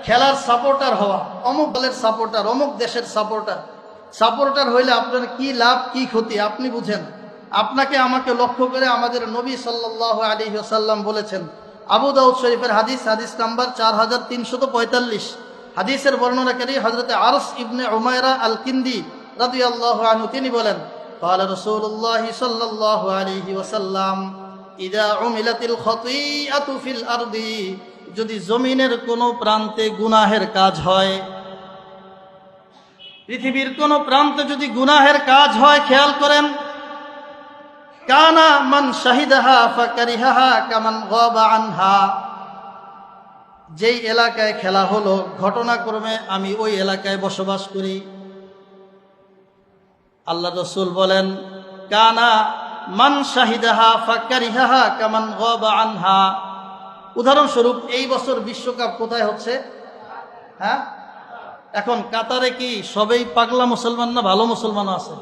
খেলার সাপোর্টার হওয়া, অমুক দলের সাপোর্টার, অমুক দেশের সাপোর্টার হইলে আপনার কি লাভ কি ক্ষতি আপনি বুঝেন। আপনাকে আমাকে লক্ষ্য করে আমাদের নবী সাল্লাল্লাহু আলাইহি ওয়াসাল্লাম বলেছেন, আবু দাউদ শরীফের হাদিস নাম্বার 4345, হাদিসের বর্ণনাকারী হযরত আরস ইবনে উমায়রা আল কিন্দি রাদিয়াল্লাহু আনহু, তিনি বলেন, قال رسول الله صلى الله عليه وسلم إذا عملت الخطيئة في الأرض, যদি জমিনের কোন প্রান্তে গুনাহের কাজ হয়, পৃথিবীর কোন প্রান্তে যদি গুনাহের কাজ হয়, খেয়াল করেন, কানা মান শাহিদাহা ফাকারিহাহা কামান গাবা আনহা, যেই এলাকায় খেলা হলো ঘটনাক্রমে আমি ওই এলাকায় বসবাস করি। আল্লাহ রাসূল বলেন, কানা মান শাহিদাহা ফাকারিহাহা কামান গাবা আনহা। উদাহরণস্বরূপ এই বছর বিশ্বকাপ কোথায় হচ্ছে? হ্যাঁ, এখন কাতারে কি সবাই পাগলা মুসলমান না ভালো মুসলমানও আছে?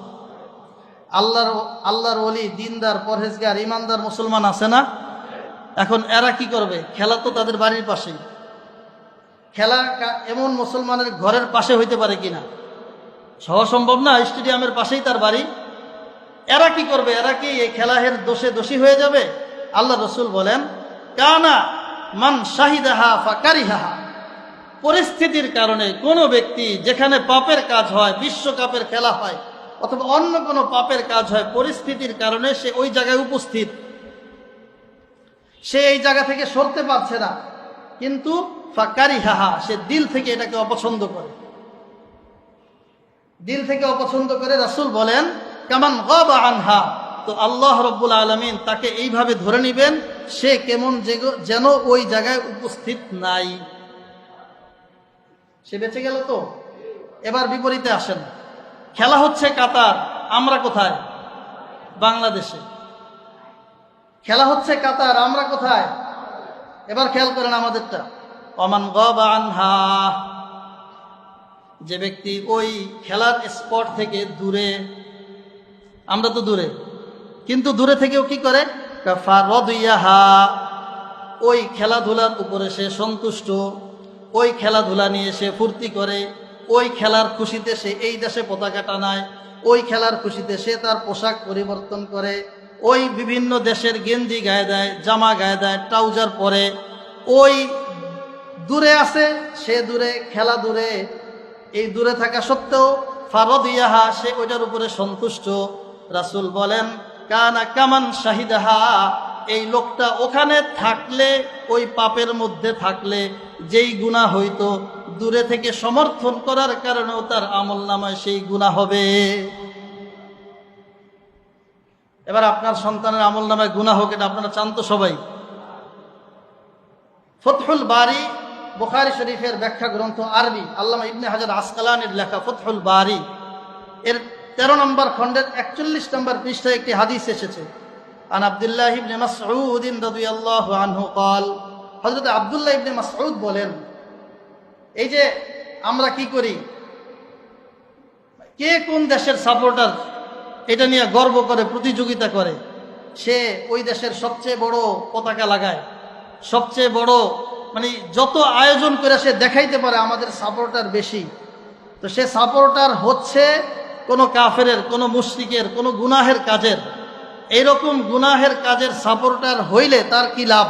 আল্লাহর ওলি, দিনদার, পরহেজগার, ইমানদার মুসলমান আছে না? এখন এরা কি করবে? খেলা তো তাদের বাড়ির পাশেই। খেলা এমন মুসলমানের ঘরের পাশে হইতে পারে কিনা? সহজ সম্ভব না, স্টেডিয়ামের পাশেই তার বাড়ি। এরা কি করবে? এরা কি এই খেলাহের দোষে দোষী হয়ে যাবে? আল্লাহ রাসূল বলেন, কানা মান শাহিদাহা ফাকারিহাহা, পরিস্থিতির কারণে কোন ব্যক্তি যেখানে পাপের কাজ হয়, বিশ্বকাপের খেলা হয় অথবা অন্য কোনো পাপের কাজ হয়, পরিস্থিতির কারণে সে ওই জায়গায় উপস্থিত, সে এই জায়গা থেকে সরতে পারছে না, কিন্তু ফাকারিহাহা, সে দিল থেকে এটাকে অপছন্দ করে, দিল থেকে অপছন্দ করে। রাসূল বলেন, কামান গাবা আনহা, তো আল্লাহ রাব্বুল আলামিন তাকে এইভাবে ধরে নেবেন, সে কেমন যেন ওই জায়গায় উপস্থিত নাই, সে বেঁচে গেল। তো এবার বিপরীতে আসেন, খেলা হচ্ছে কাতার, আমরা কোথায়? বাংলাদেশে। খেলা হচ্ছে কাতার, আমরা কোথায়? এবার খেয়াল করেন আমাদেরটা, ওমান গাবা আনহা, যে ব্যক্তি ওই খেলার স্পট থেকে দূরে, আমরা তো দূরে, কিন্তু দূরে থেকেও কি করে? ফারাদিয়াহা, ওই খেলাধুলার উপরে সে সন্তুষ্ট, ওই খেলাধুলা নিয়ে সে ফুর্তি করে, ওই খেলার খুশিতে সে এই দেশে পতাকা টানায়, ওই খেলার খুশিতে সে তার পোশাক পরিবর্তন করে, ওই বিভিন্ন দেশের গেঞ্জি গায়ে দেয়, জামা গায়ে দেয়, ট্রাউজার পরে, ওই দূরে আছে, সে দূরে, খেলা দূরে, এই দূরে থাকা সত্ত্বেও ফারাদিয়াহা, সে ওইটার উপরে সন্তুষ্ট। রাসূল বলেন, কানা কামান শাহিদাহা, এই লোকটা ওখানে থাকলে, ওই পাপের মধ্যে থাকলে যেই গুনাহ হইতো, দূরে থেকে সমর্থন করার কারণেও তার আমলনামায় সেই গুনাহ হবে। এবার আপনার সন্তানের আমলনামায় গুনাহ হোক, এটা আপনারা চান তো সবাই? ফতহুল বারি, বুখারী শরীফের ব্যাখ্যা গ্রন্থ, আরবি, আল্লামা ইবনে হাজার আসকালানির লেখা ফতহুল বারি, এর 13 নম্বর খণ্ডের 41 নম্বর পৃষ্ঠায় একটি হাদিস এসেছে। আন আব্দুল্লাহ ইবনে মাসউদ রাদিয়াল্লাহু আনহু قال, হযরত আব্দুল্লাহ ইবনে মাসউদ বলেন, এই যে আমরা কি করি, কে কোন দেশের সাপোর্টার এটা নিয়ে গর্ব করে, প্রতিযোগিতা করে, সে ওই দেশের সবচেয়ে বড় পতাকা লাগায়, সবচেয়ে বড়, মানে যত আয়োজন করে সে দেখাইতে পারে আমাদের সাপোর্টার বেশি। তো সে সাপোর্টার হচ্ছে কোন কাফেরের, কোন মুশরিকের, কোন গুনাহের কাজের। এইরকম গুনাহের কাজের সাপোর্টার হইলে তার কি লাভ?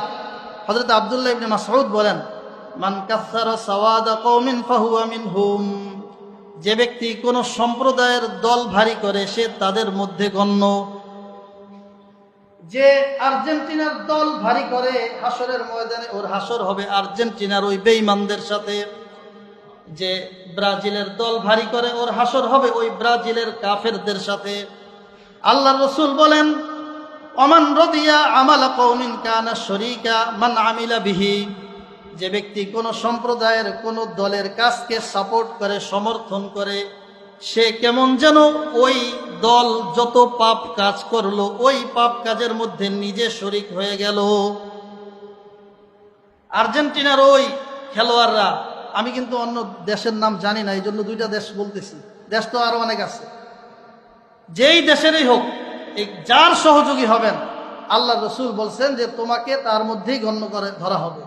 হযরত আব্দুল্লাহ ইবনে মাসউদ বলেন, মান কাসসারা সাওয়াদা কওমিন ফাহুয়া মিনহুম, যে ব্যক্তি কোন সম্প্রদায়ের দল ভারী করে সে তাদের মধ্যে গণ্য। যে আর্জেন্টিনার দল ভারী করে, হাসরের ময়দানে ওর হাসর হবে আর্জেন্টিনার ওই বেঈমানদের সাথে। যে ব্রাজিলের দল ভারী করে, ওর হাসর হবে ওই ব্রাজিলের কাফেরদের সাথে। আল্লাহর রাসূল বলেন, ওমান রাদিয়া আমালা কওমিন কানা শরীকা মান আমিলা বিহি, যে ব্যক্তি কোন সম্প্রদায়ের কোন দলের কাজকে সাপোর্ট করে, সমর্থন করে, সে কেমন যেন ওই দল যত পাপ কাজ করলো ওই পাপ কাজের মধ্যে নিজে শরীক হয়ে গেল। আর্জেন্টিনার ওই খেলোয়াড়রা, আমি কিন্তু অন্য দেশের নাম জানি না, এই জন্য দুইটা দেশ বলতেছি, দেশ তো আরো অনেক আছে, যেই দেশেরই হোক, এই যার সহযোগী হবেন, আল্লাহ রাসূল বলছেন যে তোমাকে তার মধ্যেই গণ্য করে ধরা হবে।